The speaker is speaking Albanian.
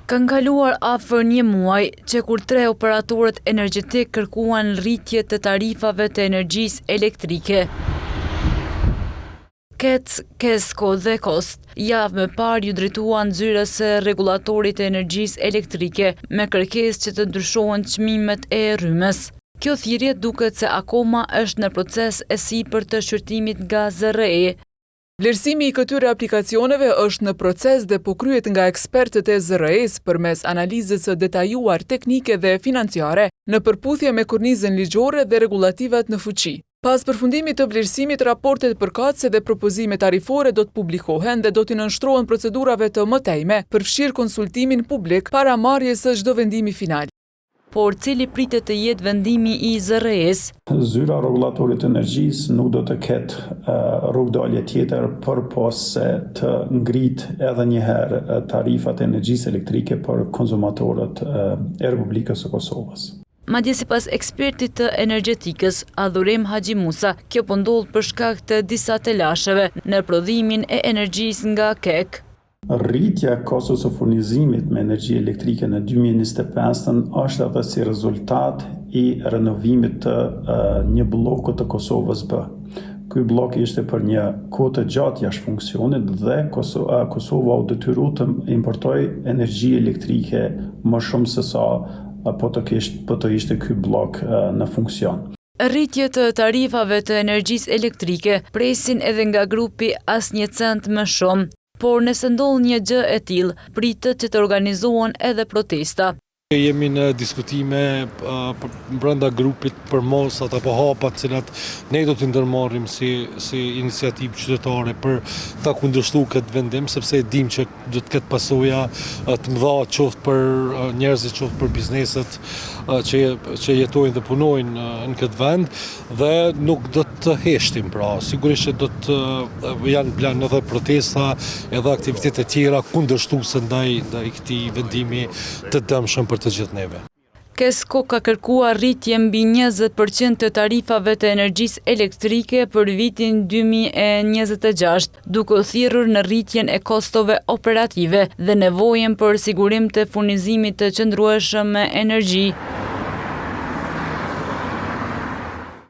Kanë kaluar afër një muaj që kur 3 operatorët energjetik kërkuan rritje të tarifave të energjisë elektrike. KEC, KESCO dhe KOST javë më parë ju drejtuan zyrës së rregullatorit të energjisë elektrike me kërkesë që të ndryshohen çmimet e rrymës. Kjo thirrje duket se akoma është në proces e sipër të shqyrtimit nga ZRE. Vlerësimi i këtyre aplikacioneve është në proces dhe po kryhet nga ekspertët e ZRE-s përmes analizës së detajuar teknike dhe financiare në përputhje me kornizën ligjore dhe rregullativat në fuqi. Pas përfundimit të vlerësimit, raportet përkatëse dhe propozime tarifore do të publikohen dhe do t'i nënshtrohen procedurave të mëtejme, përfshirë konsultimin publik para marrjes së çdo vendimi final. Por cili pritet të jetë vendimi i ZRE-s? Zyra rregullatorit të energjisë nuk do të ketë rrugdalje tjetër përpos se të ngrit edhe një herë tarifat e energjisë elektrike për konsumatorët e Republikës së Kosovës. Madje sipas ekspertit të energjetikës, Adhurim Haxhi Musa, kjo po ndodh për shkak të disa telasheve në prodhimin e energjisë nga KEK. Rritja e kostës së furnizimit me energji elektrike në 2025 është edhe si rezultat i renovimit të një bloku të Kosovës B. Ky blok ishte për një kohë të gjatë jashtë funksionit dhe Kosova u detyru të importoj energji elektrike më shumë se sa po të ishte ky blok në funksion. Rritje të tarifave të energjisë elektrike presin edhe nga grupi Asnjë Cent më shumë. Por nëse ndodh një gjë e tillë, pritet që të organizohen edhe protesta. Jemi në diskutime brenda grupit për mosat apo hapat cilat ne do t'i ndërmarrim si iniciativë qytetare për ta kundërshtuar këtë vendim, sepse e dim që do të ketë pasoja të mëdha qoftë për njerëzit, qoftë për bizneset që jetojnë dhe punojnë në këtë vend dhe nuk do të heshtim, pra sigurisht që do të janë plan edhe protesta edhe aktivitete tjera kundërshtuese ndaj këtij vendimi të dëmshëm për të gjithë neve. KESCO ka kërkuar rritje mbi 20% të tarifave të energjisë elektrike për vitin 2026, duke u thirrur në rritjen e kostove operative dhe nevojën për sigurim të furnizimit të qëndrueshëm me energji.